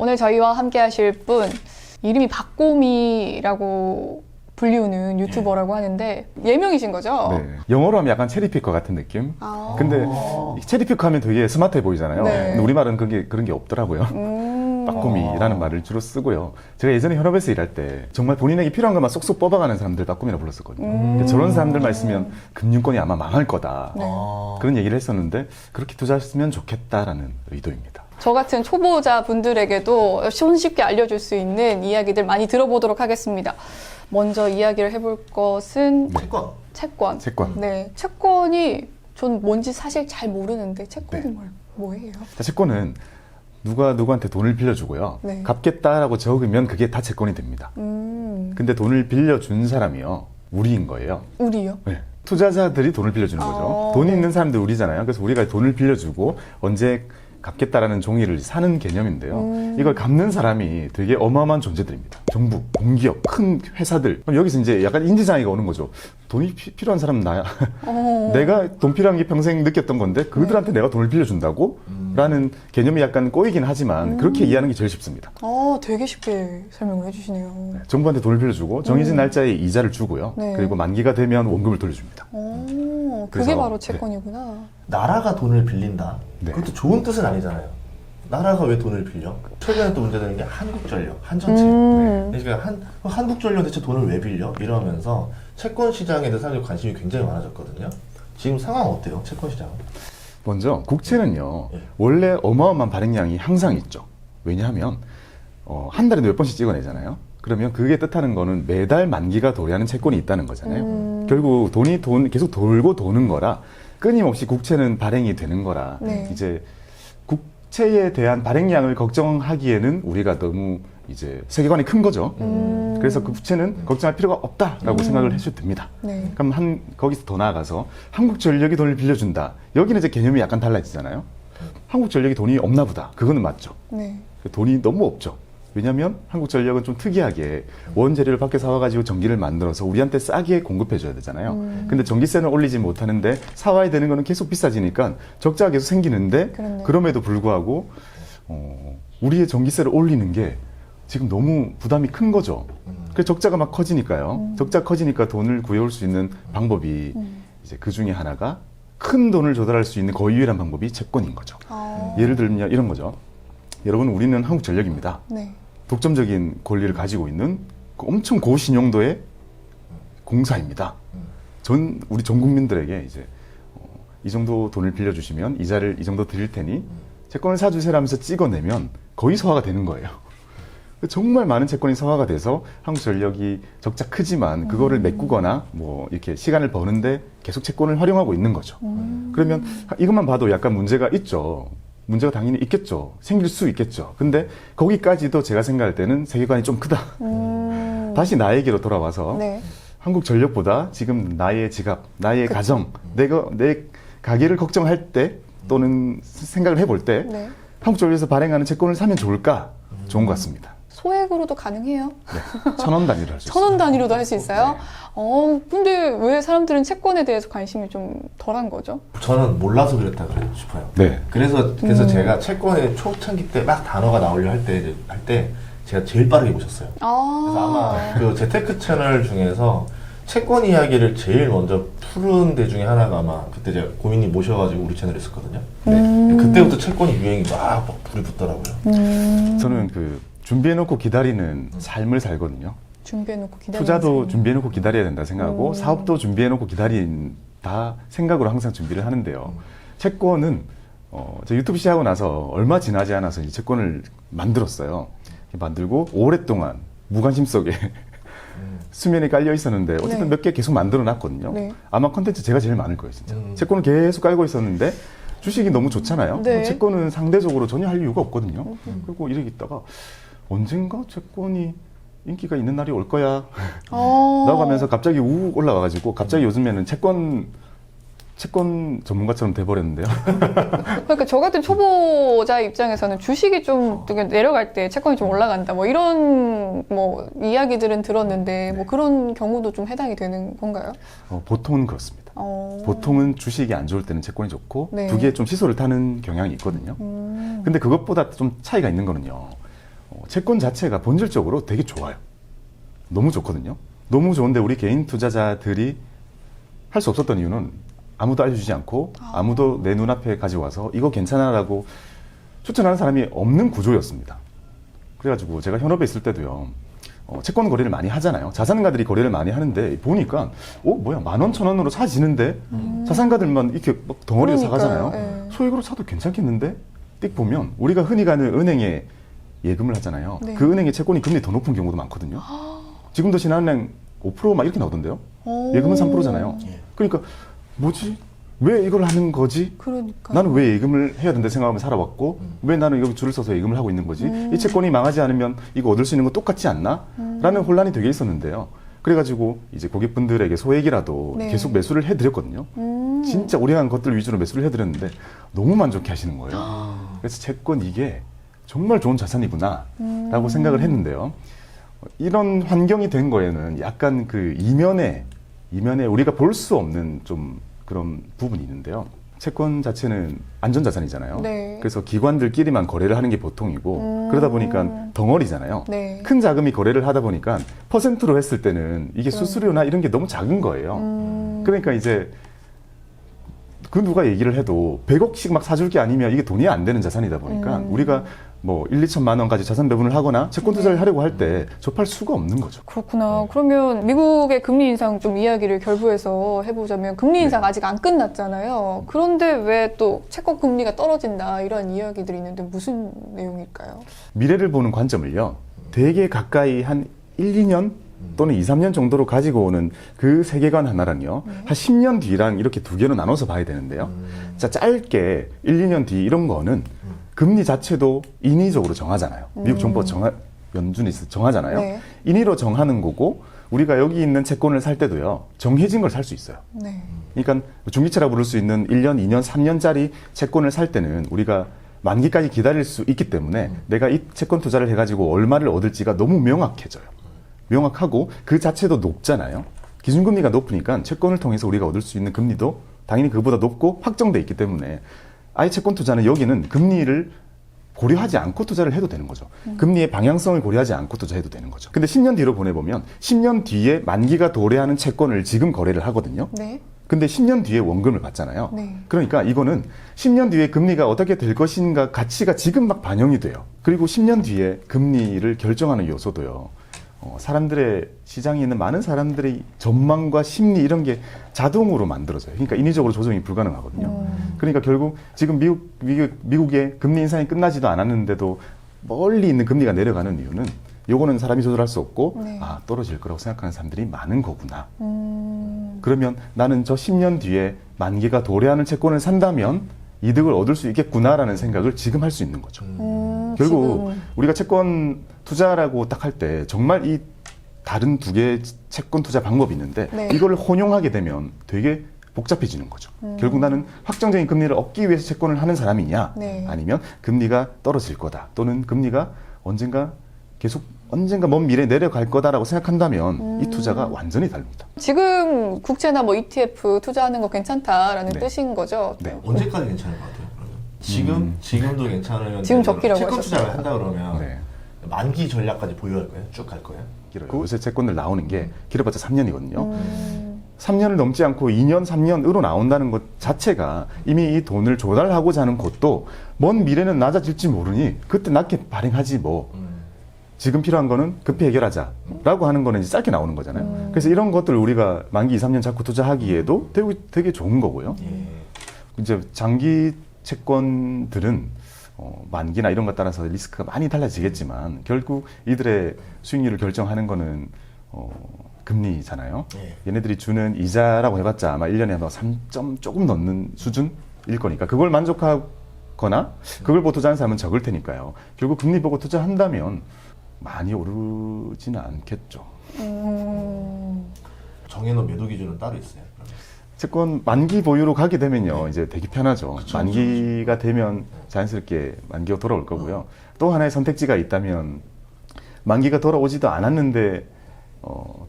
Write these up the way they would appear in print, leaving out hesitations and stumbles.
오늘 저희와 함께 하실 분, 이름이 박꼬미라고 불리우는 유튜버라고 하는데 예명이신 거죠? 네. 영어로 하면 약간 체리피커 같은 느낌? 아. 근데 체리피커 하면 되게 스마트해 보이잖아요. 네. 근데 우리말은 그런 게 없더라고요. 빠꾸미라는 말을 주로 쓰고요. 제가 예전에 현업에서 일할 때 정말 본인에게 필요한 것만 쏙쏙 뽑아가는 사람들 빠꾸미라 불렀었거든요. 저런 사람들만 있으면 금융권이 아마 망할 거다. 네. 그런 얘기를 했었는데 그렇게 투자했으면 좋겠다라는 의도입니다. 저 같은 초보자 분들에게도 손쉽게 알려줄 수 있는 이야기들 많이 들어보도록 하겠습니다. 먼저 이야기를 해볼 것은 채권. 채권. 네, 채권이 전 뭔지 사실 잘 모르는데 채권이 네. 뭐예요? 자, 채권은 누가 누구한테 돈을 빌려주고요. 네. 갚겠다라고 적으면 그게 다 채권이 됩니다. 근데 돈을 빌려준 사람이요. 우리인 거예요. 우리요? 네. 투자자들이 돈을 빌려주는 거죠. 돈이 네. 있는 사람들 우리잖아요. 그래서 우리가 돈을 빌려주고 언제 갚겠다라는 종이를 사는 개념인데요. 이걸 갚는 사람이 되게 어마어마한 존재들입니다. 정부, 공기업, 큰 회사들. 그럼 여기서 이제 약간 인지장애가 오는 거죠. 돈이 필요한 사람은 나야. 내가 돈 필요한 게 평생 느꼈던 건데 그들한테 내가 돈을 빌려준다고? 라는 개념이 약간 꼬이긴 하지만 그렇게 이해하는 게 제일 쉽습니다. 되게 쉽게 설명을 해주시네요. 정부한테 돈을 빌려주고 정해진 날짜에 이자를 주고요. 네. 그리고 만기가 되면 원금을 돌려줍니다. 그게 그래서, 바로 채권이구나. 나라가 돈을 빌린다. 네. 그것도 좋은 뜻은 아니잖아요. 나라가 왜 돈을 빌려? 최근에 또 문제되는 게 한국전력, 한전채. 그러니까 한국전력 대체 돈을 왜 빌려? 이러면서 채권 시장에 대해서 사람들이 관심이 굉장히 많아졌거든요. 지금 상황 어때요? 채권 시장은? 먼저 국채는요. 네. 원래 어마어마한 발행량이 항상 있죠. 왜냐하면 한 달에 몇 번씩 찍어내잖아요. 그러면 그게 뜻하는 거는 매달 만기가 도래하는 채권이 있다는 거잖아요. 결국 돈이 계속 돌고 도는 거라 끊임없이 국채는 발행이 되는 거라 네. 이제 국채에 대한 발행량을 걱정하기에는 우리가 너무 이제 세계관이 큰 거죠. 그래서 그 국채는 걱정할 필요가 없다라고 생각을 해주셔도 됩니다. 네. 그럼 거기서 더 나아가서 한국전력이 돈을 빌려준다. 여기는 이제 개념이 약간 달라지잖아요. 한국전력이 돈이 없나 보다. 그거는 맞죠. 네. 돈이 너무 없죠. 왜냐하면 한국전력은 좀 특이하게 원재료를 밖에 사와가지고 전기를 만들어서 우리한테 싸게 공급해줘야 되잖아요. 근데 전기세는 올리지 못하는데 사와야 되는 거는 계속 비싸지니까 적자가 계속 생기는데 그렇네요. 그럼에도 불구하고 우리의 전기세를 올리는 게 지금 너무 부담이 큰 거죠. 그래서 적자가 막 커지니까요. 적자가 커지니까 돈을 구해올 수 있는 방법이 이제 그 중에 하나가 큰 돈을 조달할 수 있는 거의 유일한 방법이 채권인 거죠. 예를 들면 이런 거죠. 여러분, 우리는 한국전력입니다. 네. 독점적인 권리를 가지고 있는 엄청 고신용도의 공사입니다. 우리 전 국민들에게 이제 이 정도 돈을 빌려주시면 이자를 이 정도 드릴 테니 채권을 사주세요라면서 찍어내면 거의 서화가 되는 거예요. 정말 많은 채권이 서화가 돼서 한국전력이 적자 크지만 그거를 메꾸거나 뭐 이렇게 시간을 버는데 계속 채권을 활용하고 있는 거죠. 그러면 이것만 봐도 약간 문제가 있죠. 문제가 당연히 있겠죠. 생길 수 있겠죠. 근데 거기까지도 제가 생각할 때는 세계관이 좀 크다. 다시 나에게로 돌아와서 네. 한국전력보다 지금 나의 지갑, 나의 가정, 내 가게를 걱정할 때 또는 생각을 해볼 때 네. 한국전력에서 발행하는 채권을 사면 좋을까? 좋은 것 같습니다. 소액으로도 가능해요? 네. 1,000원 단위로 할 수 있어요. 1,000원 단위로도 할 수 있어요? 네. 근데 왜 사람들은 채권에 대해서 관심이 좀 덜한 거죠? 저는 몰라서 그랬다 그래요 싶어요. 네. 그래서 제가 채권의 초창기 때 막 단어가 나오려 할 때 제가 제일 빠르게 보셨어요. 그래서 아마 그 재테크 채널 중에서 채권 이야기를 제일 먼저 푸른 데 중에 하나가 아마 그때 제가 고민님 모셔가지고 우리 채널에 했었거든요. 네. 그때부터 채권이 유행이 막 불이 붙더라고요. 저는 준비해놓고 기다리는 삶을 살거든요. 준비해놓고 기다리는 투자도 삶. 준비해놓고 기다려야 된다 생각하고 사업도 준비해놓고 기다린다 생각으로 항상 준비를 하는데요. 채권은 저 유튜브 시작하고 나서 얼마 지나지 않아서 이 채권을 만들었어요. 만들고 오랫동안 무관심 속에 수면에 깔려 있었는데 어쨌든 네. 몇 개 계속 만들어 놨거든요. 네. 아마 컨텐츠 제가 제일 많을 거예요, 진짜. 채권을 계속 깔고 있었는데 주식이 너무 좋잖아요. 네. 채권은 상대적으로 전혀 할 이유가 없거든요. 그리고 이렇게 있다가 언젠가 채권이 인기가 있는 날이 올 거야. 라고 하면서 갑자기 우욱 올라와가지고 갑자기 요즘에는 채권 전문가처럼 돼버렸는데요. 그러니까 저 같은 초보자 입장에서는 주식이 좀 내려갈 때 채권이 좀 올라간다 뭐 이런 뭐 이야기들은 들었는데 뭐 그런 경우도 좀 해당이 되는 건가요? 보통은 그렇습니다. 보통은 주식이 안 좋을 때는 채권이 좋고 네. 두 개 좀 시소를 타는 경향이 있거든요. 근데 그것보다 좀 차이가 있는 거는요. 채권 자체가 본질적으로 되게 좋아요. 너무 좋거든요. 너무 좋은데 우리 개인 투자자들이 할 수 없었던 이유는 아무도 알려주지 않고 아무도 내 눈앞에 가지고 와서 이거 괜찮아라고 추천하는 사람이 없는 구조였습니다. 그래가지고 제가 현업에 있을 때도요. 채권 거래를 많이 하잖아요. 자산가들이 거래를 많이 하는데 보니까 뭐야 10,000원, 1,000원으로 사지는데 자산가들만 이렇게 막 덩어리를 사가잖아요. 네. 소액으로 사도 괜찮겠는데? 띡 보면 우리가 흔히 가는 은행에 예금을 하잖아요. 네. 그 은행의 채권이 금리 더 높은 경우도 많거든요. 지금도 신한은행 5% 막 이렇게 나오던데요. 예금은 3%잖아요. 그러니까 뭐지? 왜 이걸 하는 거지? 그러니까. 나는 왜 예금을 해야 된다 생각하면 살아왔고 왜 나는 여기 줄을 서서 예금을 하고 있는 거지? 이 채권이 망하지 않으면 이거 얻을 수 있는 건 똑같지 않나? 라는 혼란이 되게 있었는데요. 그래가지고 이제 고객분들에게 소액이라도 네. 계속 매수를 해드렸거든요. 진짜 우량한 것들 위주로 매수를 해드렸는데 너무 만족해 하시는 거예요. 그래서 채권 이게 정말 좋은 자산이구나 라고 생각을 했는데요. 이런 환경이 된 거에는 약간 그 이면에 우리가 볼 수 없는 좀 그런 부분이 있는데요. 채권 자체는 안전자산이잖아요. 네. 그래서 기관들끼리만 거래를 하는 게 보통이고 그러다 보니까 덩어리잖아요. 네. 큰 자금이 거래를 하다 보니까 퍼센트로 했을 때는 이게 수수료나 이런 게 너무 작은 거예요. 그러니까 이제 그 누가 얘기를 해도 100억씩 막 사줄 게 아니면 이게 돈이 안 되는 자산이다 보니까 우리가 뭐 1, 2천만 원까지 자산 배분을 하거나 채권 투자를 하려고 할 때 접할 수가 없는 거죠. 그렇구나. 그러면 미국의 금리 인상 좀 이야기를 결부해서 해보자면 금리 인상 아직 안 끝났잖아요. 그런데 왜 또 채권 금리가 떨어진다 이런 이야기들이 있는데 무슨 내용일까요? 미래를 보는 관점을요. 되게 가까이 한 1, 2년 또는 2, 3년 정도로 가지고 오는 그 세계관 하나랑요. 한 10년 뒤랑 이렇게 두 개로 나눠서 봐야 되는데요. 자, 짧게 1, 2년 뒤 이런 거는 금리 자체도 인위적으로 정하잖아요. 미국 정부가 연준이 정하잖아요. 네. 인위로 정하는 거고 우리가 여기 있는 채권을 살 때도요. 정해진 걸 살 수 있어요. 네. 그러니까 중기차라 부를 수 있는 1년, 2년, 3년짜리 채권을 살 때는 우리가 만기까지 기다릴 수 있기 때문에 내가 이 채권 투자를 해가지고 얼마를 얻을지가 너무 명확해져요. 명확하고 그 자체도 높잖아요. 기준금리가 높으니까 채권을 통해서 우리가 얻을 수 있는 금리도 당연히 그보다 높고 확정돼 있기 때문에 아예 채권 투자는 여기는 금리를 고려하지 않고 투자를 해도 되는 거죠. 금리의 방향성을 고려하지 않고 투자해도 되는 거죠. 근데 10년 뒤로 보내보면 10년 뒤에 만기가 도래하는 채권을 지금 거래를 하거든요. 네. 근데 10년 뒤에 원금을 받잖아요. 네. 그러니까 이거는 10년 뒤에 금리가 어떻게 될 것인가 가치가 지금 막 반영이 돼요. 그리고 10년 뒤에 금리를 결정하는 요소도요. 사람들의 시장에 있는 많은 사람들의 전망과 심리 이런 게 자동으로 만들어져요. 그러니까 인위적으로 조정이 불가능하거든요. 그러니까 결국 지금 미국의 금리 인상이 끝나지도 않았는데도 멀리 있는 금리가 내려가는 이유는 요거는 사람이 조절할 수 없고 네. 떨어질 거라고 생각하는 사람들이 많은 거구나. 그러면 나는 저 10년 뒤에 만기가 도래하는 채권을 산다면 이득을 얻을 수 있겠구나라는 생각을 지금 할 수 있는 거죠. 결국 지금. 우리가 채권 투자라고 딱 할 때 정말 이 다른 두 개의 채권 투자 방법이 있는데 네. 이걸 혼용하게 되면 되게 복잡해지는 거죠. 결국 나는 확정적인 금리를 얻기 위해서 채권을 하는 사람이냐 네. 아니면 금리가 떨어질 거다 또는 금리가 언젠가 먼 미래에 내려갈 거다라고 생각한다면 이 투자가 완전히 다릅니다. 지금 국채나 뭐 ETF 투자하는 거 괜찮다라는 네. 뜻인 거죠? 네. 언제까지 괜찮을 것 같아요? 그러면 지금도 괜찮으면 지금 적기라고 채권 하셨어요. 투자를 한다 그러면 네. 만기 전략까지 보유할 거예요? 쭉 갈 거예요? 길어요. 요새 채권들 나오는 게 길어봤자 3년이거든요. 3년을 넘지 않고 2년, 3년으로 나온다는 것 자체가 이미 이 돈을 조달하고자 하는 것도 먼 미래는 낮아질지 모르니 그때 낮게 발행하지 뭐. 지금 필요한 거는 급히 해결하자라고 하는 거는 이제 짧게 나오는 거잖아요. 그래서 이런 것들을 우리가 만기 2, 3년 잡고 투자하기에도 되게 좋은 거고요. 이제 장기 채권들은 만기나 이런 것 따라서 리스크가 많이 달라지겠지만 결국 이들의 수익률을 결정하는 거는 금리잖아요. 얘네들이 주는 이자라고 해봤자 아마 1년에 아마 3점 조금 넘는 수준일 거니까 그걸 만족하거나 그걸 보고 투자하는 사람은 적을 테니까요. 결국 금리 보고 투자한다면 많이 오르지는 않겠죠. 정해놓은 매도 기준은 따로 있어요? 그러면? 채권 만기 보유로 가게 되면요, 이제 되게 편하죠. 그쵸, 만기가 되면 자연스럽게 만기가 돌아올 거고요. 또 하나의 선택지가 있다면 만기가 돌아오지도 않았는데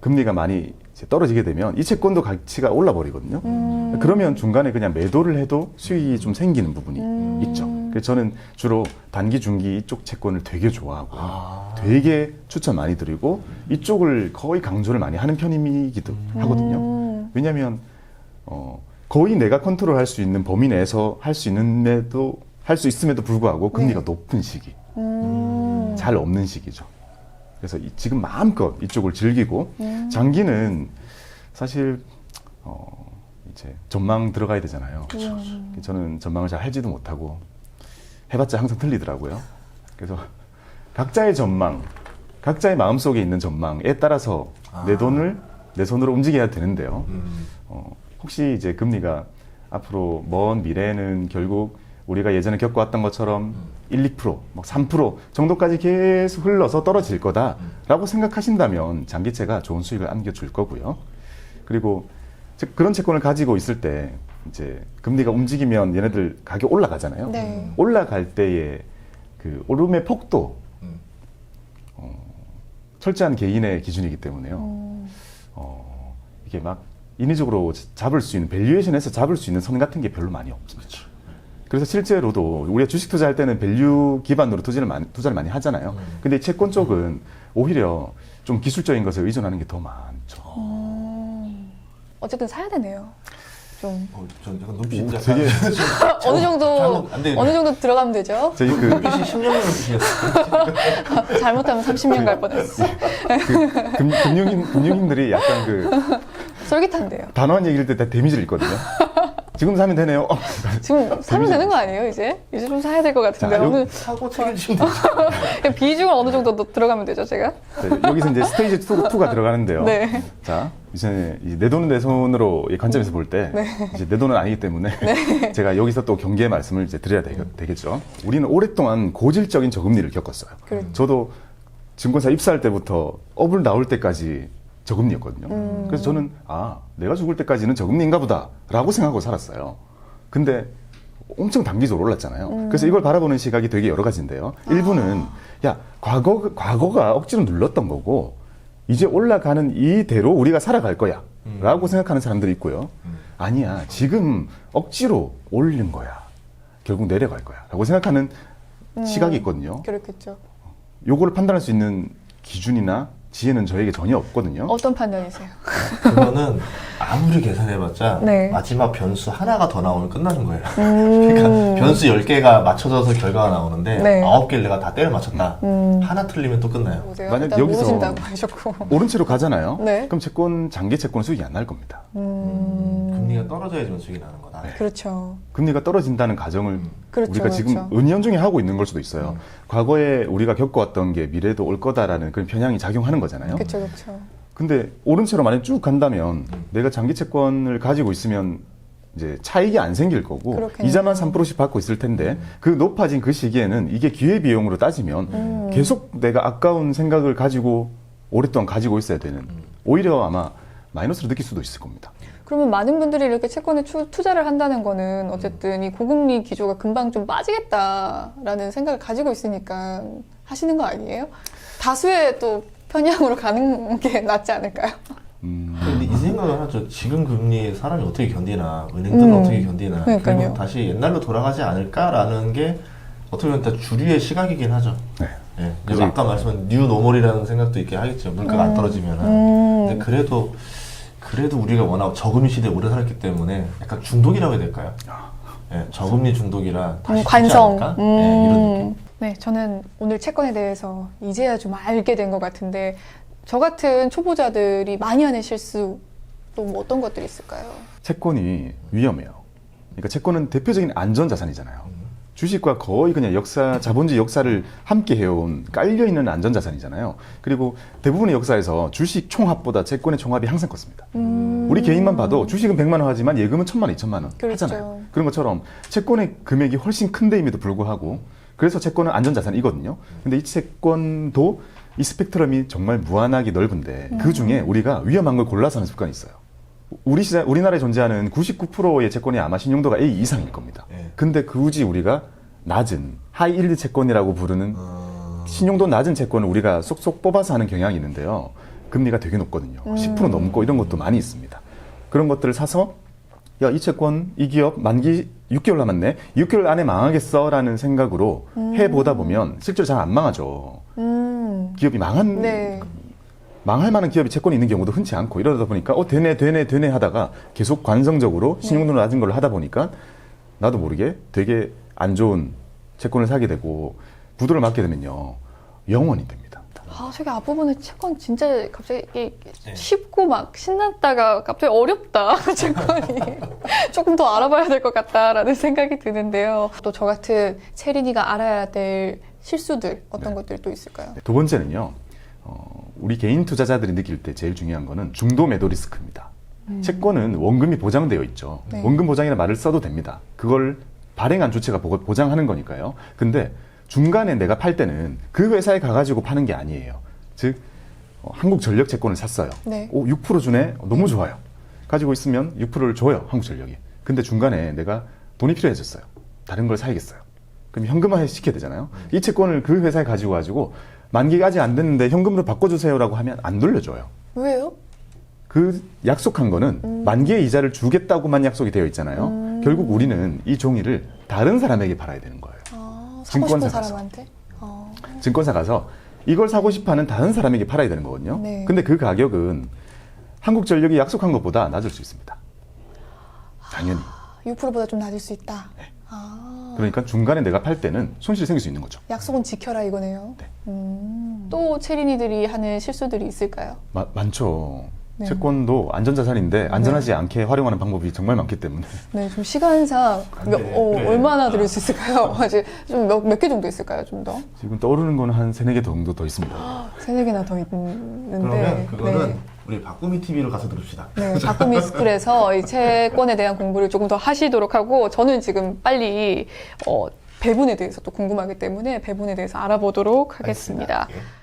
금리가 많이 이제 떨어지게 되면 이 채권도 가치가 올라 버리거든요. 그러면 중간에 그냥 매도를 해도 수익이 좀 생기는 부분이 있죠. 그래서 저는 주로 단기, 중기 이쪽 채권을 되게 좋아하고요. 아. 되게 추천 많이 드리고 이쪽을 거의 강조를 많이 하는 편이기도 하거든요. 왜냐하면 거의 내가 컨트롤할 수 있는 범위 내에서 할 수 있음에도 불구하고 금리가 네. 높은 시기, 잘 없는 시기죠. 그래서 지금 마음껏 이쪽을 즐기고 장기는 사실 이제 전망 들어가야 되잖아요. 저는 전망을 잘 할지도 못하고 해봤자 항상 틀리더라고요. 그래서 각자의 전망, 각자의 마음속에 있는 전망에 따라서 내 돈을 내 손으로 움직여야 되는데요. 혹시 이제 금리가 앞으로 먼 미래에는 결국 우리가 예전에 겪어왔던 것처럼 1, 2%, 막 3% 정도까지 계속 흘러서 떨어질 거다라고 생각하신다면 장기채가 좋은 수익을 안겨줄 거고요. 그리고 즉 그런 채권을 가지고 있을 때 이제 금리가 움직이면 얘네들 가격 올라가잖아요. 네. 올라갈 때의 그 오름의 폭도 철저한 개인의 기준이기 때문에요. 이게 막 인위적으로 잡을 수 있는 밸류에이션에서 잡을 수 있는 선 같은 게 별로 많이 없습니다. 그래서 실제로도 우리가 주식 투자할 때는 밸류 기반으로 투자를 많이 하잖아요. 근데 이 채권 쪽은 오히려 좀 기술적인 것에 의존하는 게 더 많죠. 어쨌든 사야 되네요. 좀 전 약간 눈빛이 약간 되게 어느 정도 안 되겠네. 어느 정도 들어가면 되죠. 저희 그 눈빛이 10년을 눈빛이었어요. 잘못하면 30년 갈 뻔했어. 금융인들이 약간 그 솔깃한데요. 단호한 얘기를 때 다 데미지를 읽거든요. 지금 사면 되네요. 지금 사면 되는 거 아니에요, 이제? 이제 좀 사야 될 것 같은데. 자, 오늘 사고 책임지면 되죠. 비중을 어느 정도 들어가면 되죠, 제가? 네, 여기서 이제 스테이지 2가 들어가는데요. 네. 자, 이제 내 돈은 내 손으로 이 관점에서 볼 때, 이제 내 돈은 아니기 때문에 제가 여기서 또 경계의 말씀을 이제 드려야 되겠죠. 우리는 오랫동안 고질적인 저금리를 겪었어요. 그렇죠. 저도 증권사 입사할 때부터 업을 나올 때까지 저금리였거든요. 그래서 저는 내가 죽을 때까지는 저금리인가 보다라고 생각하고 살았어요. 근데 엄청 단기적으로 올랐잖아요. 그래서 이걸 바라보는 시각이 되게 여러 가지인데요. 일부는 과거가 억지로 눌렀던 거고 이제 올라가는 이대로 우리가 살아갈 거야 라고 생각하는 사람들이 있고요. 아니야, 지금 억지로 올린 거야, 결국 내려갈 거야 라고 생각하는 시각이 있거든요. 그렇겠죠. 요거를 판단할 수 있는 기준이나 지혜는 저에게 전혀 없거든요. 어떤 판단이세요? 그거는 아무리 계산해봤자 네. 마지막 변수 하나가 더 나오면 끝나는 거예요. 그러니까 변수 10개가 맞춰져서 결과가 나오는데 네. 9개를 내가 다 때려 맞췄다. 하나 틀리면 또 끝나요. 보세요. 만약 일단 여기서- 모르신다고 하셨고. 오른 채로 가잖아요. 네. 그럼 장기 채권 수익이 안 날 겁니다. 금리가 떨어져야지만 수익이 나는 거다. 그렇죠. 금리가 떨어진다는 가정을 그렇죠, 우리가 지금 그렇죠. 은연중에 하고 있는 걸 수도 있어요. 과거에 우리가 겪어왔던 게 미래에도 올 거다라는 그런 편향이 작용하는 거잖아요. 그렇죠, 그렇죠. 근데 오른 채로 만약 쭉 간다면 내가 장기 채권을 가지고 있으면 이제 차익이 안 생길 거고 그렇겠네요. 이자만 3%씩 받고 있을 텐데 그 높아진 그 시기에는 이게 기회비용으로 따지면 계속 내가 아까운 생각을 가지고 오랫동안 가지고 있어야 되는, 오히려 아마 마이너스로 느낄 수도 있을 겁니다. 그러면 많은 분들이 이렇게 채권에 투자를 한다는 거는 어쨌든 이 고금리 기조가 금방 좀 빠지겠다라는 생각을 가지고 있으니까 하시는 거 아니에요? 다수의 또 편향으로 가는 게 낫지 않을까요? 근데 이 생각을 하죠. 지금 금리 사람이 어떻게 견디나, 은행들은 어떻게 견디나, 그러니까요. 결국 다시 옛날로 돌아가지 않을까라는 게 어떻게 보면 다 주류의 시각이긴 하죠. 네. 예. 그리고 아까 말씀한 뉴 노멀이라는 생각도 있게 하겠죠. 물가가 안 떨어지면은. 근데 그래도 우리가 워낙 저금리 시대에 오래 살았기 때문에 약간 중독이라고 해야 될까요? 예, 저금리 중독이라 다시 쉽지 관성. 않을까? 예, 이런 느낌. 네, 저는 오늘 채권에 대해서 이제야 좀 알게 된 것 같은데 저 같은 초보자들이 많이 하는 실수 또 뭐 어떤 것들이 있을까요? 채권이 위험해요. 그러니까 채권은 대표적인 안전자산이잖아요. 주식과 거의 그냥 자본주의 역사를 함께 해온 깔려있는 안전자산이잖아요. 그리고 대부분의 역사에서 주식 총합보다 채권의 총합이 항상 컸습니다. 우리 개인만 봐도 주식은 100만 원 하지만 예금은 1000만 원, 2000만 원 그렇죠. 하잖아요. 그런 것처럼 채권의 금액이 훨씬 큰 데임에도 불구하고 그래서 채권은 안전자산이거든요. 근데 이 채권도 이 스펙트럼이 정말 무한하게 넓은데 그 중에 우리가 위험한 걸 골라서 하는 습관이 있어요. 우리나라에 존재하는 99%의 채권이 아마 신용도가 A 이상일 겁니다. 네. 근데 굳이 우리가 낮은 하이 일드 채권이라고 부르는 신용도 낮은 채권을 우리가 쏙쏙 뽑아서 하는 경향이 있는데요. 금리가 되게 높거든요. 10% 넘고 이런 것도 많이 있습니다. 그런 것들을 사서 야, 이 채권, 이 기업 만기 6개월 남았네. 6개월 안에 망하겠어라는 생각으로 해보다 보면 실제로 잘 안 망하죠. 기업이 네. 망할 만한 기업이 채권이 있는 경우도 흔치 않고 이러다 보니까 되네 하다가 계속 관성적으로 신용도는 낮은 걸로 하다 보니까 나도 모르게 되게 안 좋은 채권을 사게 되고 부도를 맞게 되면요. 영원이 됩니다. 아, 되게 앞부분에 채권 진짜 갑자기 쉽고 막 신났다가 갑자기 어렵다. 채권이. 조금 더 알아봐야 될 것 같다라는 생각이 드는데요. 또 저 같은 채린이가 알아야 될 실수들 어떤 것들이 또 있을까요? 두 번째는요. 우리 개인 투자자들이 느낄 때 제일 중요한 거는 중도 매도 리스크입니다. 채권은 원금이 보장되어 있죠. 네. 원금 보장이라는 말을 써도 됩니다. 그걸 발행한 주체가 보장하는 거니까요. 근데 중간에 내가 팔 때는 그 회사에 가가지고 파는 게 아니에요. 즉 한국전력 채권을 샀어요. 네. 6% 주네? 너무 좋아요. 가지고 있으면 6%를 줘요. 한국전력이. 근데 중간에 내가 돈이 필요해졌어요. 다른 걸 사야겠어요. 그럼 현금화 시켜야 되잖아요. 이 채권을 그 회사에 가지고 가지고 만기가 아직 안 됐는데 현금으로 바꿔주세요라고 하면 안 돌려줘요. 왜요? 그 약속한 거는 만기의 이자를 주겠다고만 약속이 되어 있잖아요. 결국 우리는 이 종이를 다른 사람에게 팔아야 되는 거예요. 사고 증권사 싶은 가서. 사람한테? 증권사 가서 이걸 사고 싶어하는 다른 사람에게 팔아야 되는 거거든요. 네. 근데 그 가격은 한국전력이 약속한 것보다 낮을 수 있습니다. 당연히. 6%보다 좀 낮을 수 있다. 네. 아, 그러니까 중간에 내가 팔 때는 손실이 생길 수 있는 거죠. 약속은 지켜라 이거네요. 네. 또 채린이들이 하는 실수들이 있을까요? 많죠. 네. 채권도 안전자산인데 안전하지 않게 활용하는 방법이 정말 많기 때문에 네, 좀 시간상 안 돼. 그래. 얼마나 드릴 수 있을까요? 아직 좀 몇 개 정도 있을까요? 좀 더? 지금 떠오르는 거는 한 3-4개 정도 더 있습니다. 세네 개나 더 있는데. 그러면 그거는 네. 우리 박구미 TV로 가서 들읍시다. 네, 바꾸미 스쿨에서 이 채권에 대한 공부를 조금 더 하시도록 하고, 저는 지금 빨리 배분에 대해서 또 궁금하기 때문에 배분에 대해서 알아보도록 하겠습니다. 알겠습니다. 예.